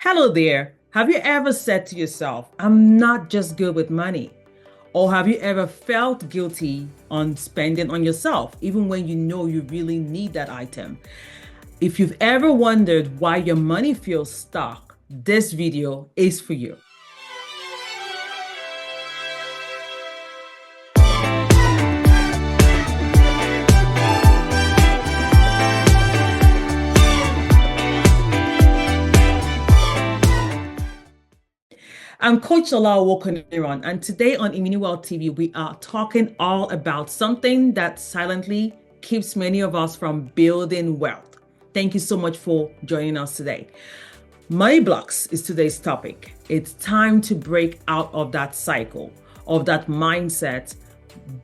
Hello there. Have you ever said to yourself, I'm not just good with money? Or have you ever felt guilty on spending on yourself, even when you know you really need that item? If you've ever wondered why your money feels stuck, this video is for you. I'm Coach Lola Owokoniran, and today on IminiWealthTV, we are talking all about something that silently keeps many of us from building wealth. Thank you so much for joining us today. Money blocks is today's topic. It's time to break out of that cycle, of that mindset,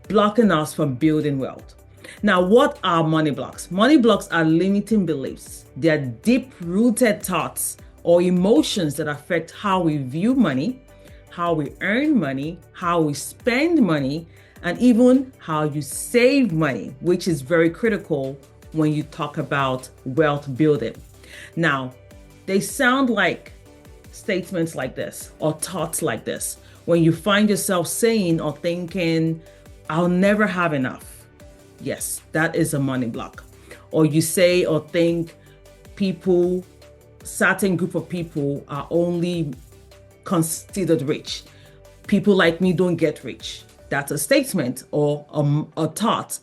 blocking us from building wealth. Now, what are money blocks? Money blocks are limiting beliefs. They are deep-rooted thoughts or emotions that affect how we view money, how we earn money, how we spend money, and even how you save money, which is very critical when you talk about wealth building. Now, they sound like statements like this or thoughts like this when you find yourself saying or thinking, I'll never have enough. Yes, that is a money block. Or you say or think certain group of people are only considered rich. People like me don't get rich. That's a statement or a thought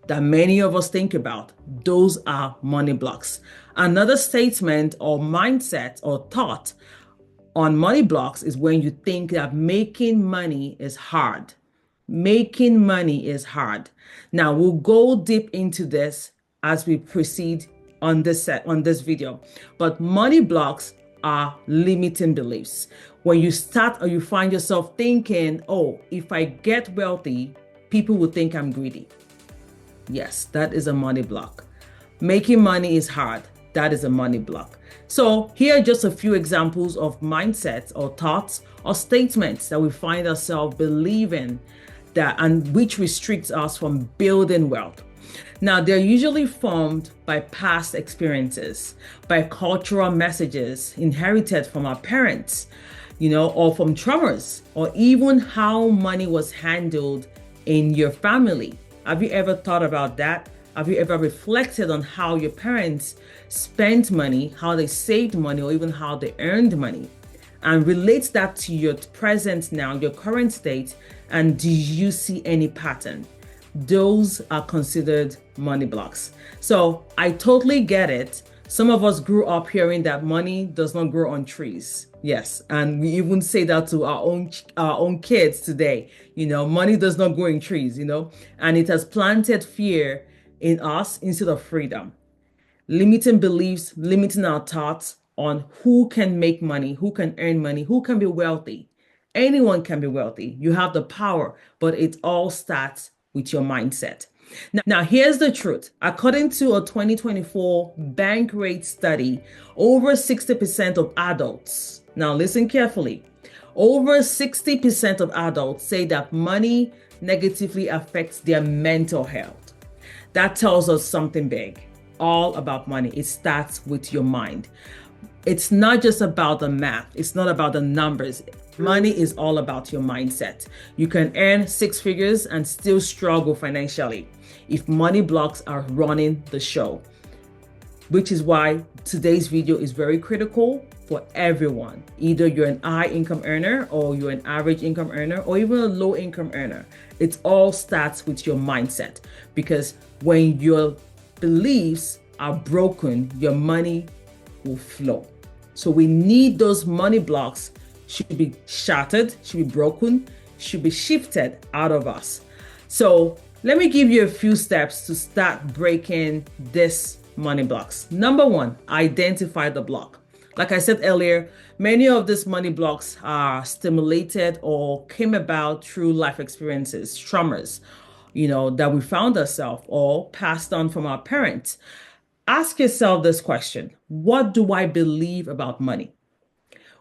that many of us think about. Those are money blocks. Another statement or mindset or thought on money blocks is when you think that making money is hard. Making money is hard. Now, we'll go deep into this as we proceed on this video. But money blocks are limiting beliefs. When you start or you find yourself thinking, oh, if I get wealthy, people will think I'm greedy. Yes, that is a money block. Making money is hard. That is a money block. So here are just a few examples of mindsets or thoughts or statements that we find ourselves believing that and which restricts us from building wealth. Now, they're usually formed by past experiences, by cultural messages inherited from our parents, or from traumas, or even how money was handled in your family. Have you ever thought about that? Have you ever reflected on how your parents spent money, how they saved money, or even how they earned money? And relate that to your present now, your current state, and do you see any pattern? Those are considered money blocks. So I totally get it. Some of us grew up hearing that money does not grow on trees. Yes, and we even say that to our own kids today. Money does not grow in trees, and it has planted fear in us instead of freedom. Limiting beliefs, limiting our thoughts on who can make money, who can earn money, who can be wealthy. Anyone can be wealthy. You have the power, but it all starts with your mindset. Now, here's the truth. According to a 2024 bank rate study, over 60% of adults, now listen carefully, over 60% of adults say that money negatively affects their mental health. That tells us something big, all about money. It starts with your mind. It's not just about the math. It's not about the numbers. Money is all about your mindset. You can earn six figures and still struggle financially if money blocks are running the show, which is why today's video is very critical for everyone. Either you're an high income earner or you're an average income earner or even a low income earner. It all starts with your mindset, because when your beliefs are broken, your money will flow. So we need those money blocks should be shattered, should be broken, should be shifted out of us. So let me give you a few steps to start breaking this money blocks. Number one, identify the block. Like I said earlier, many of these money blocks are stimulated or came about through life experiences, traumas, that we found ourselves or passed on from our parents. Ask yourself this question: what do I believe about money?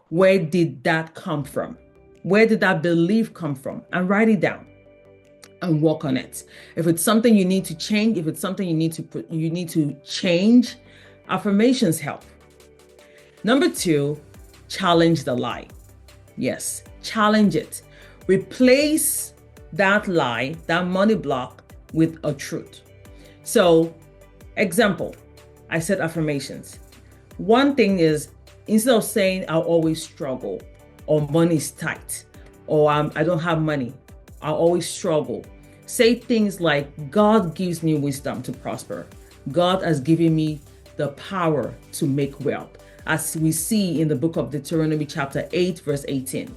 Where did that come from? Where did that belief come from? And write it down and work on it. If it's something you need to change, if it's something you need to change, affirmations help. Number two, challenge the lie. Yes, challenge it. Replace that lie, that money block, with a truth. So, example, I said affirmations. One thing is, instead of saying I'll always struggle, or money's tight, or I don't have money, I'll always struggle, say things like, God gives me wisdom to prosper. God has given me the power to make wealth, as we see in the book of Deuteronomy chapter 8, verse 18.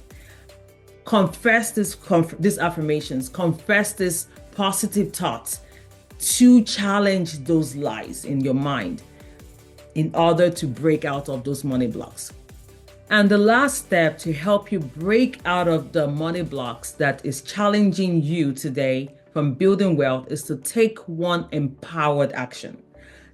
Confess these affirmations, confess these positive thoughts to challenge those lies in your mind in order to break out of those money blocks. And the last step to help you break out of the money blocks that is challenging you today from building wealth is to take one empowered action.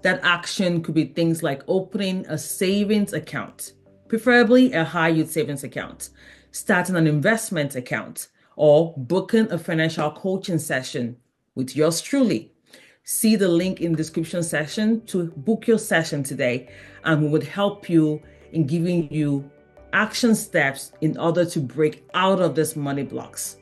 That action could be things like opening a savings account, preferably a high yield savings account, starting an investment account, or booking a financial coaching session with yours truly. See the link in the description section to book your session today, and we would help you in giving you action steps in order to break out of these money blocks.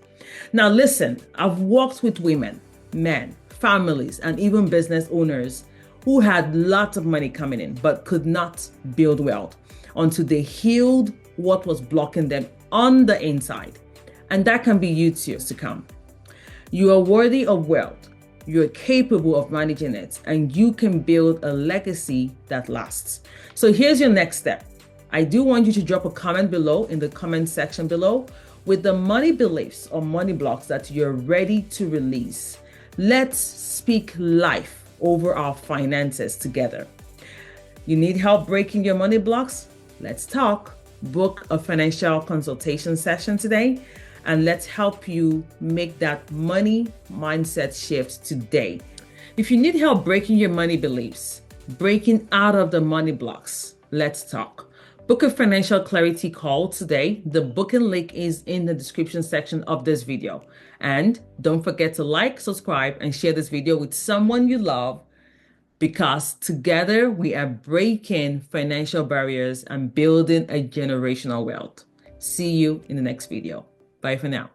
Now listen, I've worked with women, men, families, and even business owners who had lots of money coming in but could not build wealth until they healed what was blocking them on the inside. And that can be you too to come. You are worthy of wealth. You're capable of managing it, and you can build a legacy that lasts. So here's your next step. I do want you to drop a comment below in the comment section below with the money beliefs or money blocks that you're ready to release. Let's speak life over our finances together. You need help breaking your money blocks? Let's talk. Book a financial consultation session today, and let's help you make that money mindset shift today. If you need help breaking your money beliefs, breaking out of the money blocks, let's talk. Book a financial clarity call today. The booking link is in the description section of this video. And don't forget to like, subscribe, and share this video with someone you love, because together we are breaking financial barriers and building a generational wealth. See you in the next video. Bye for now.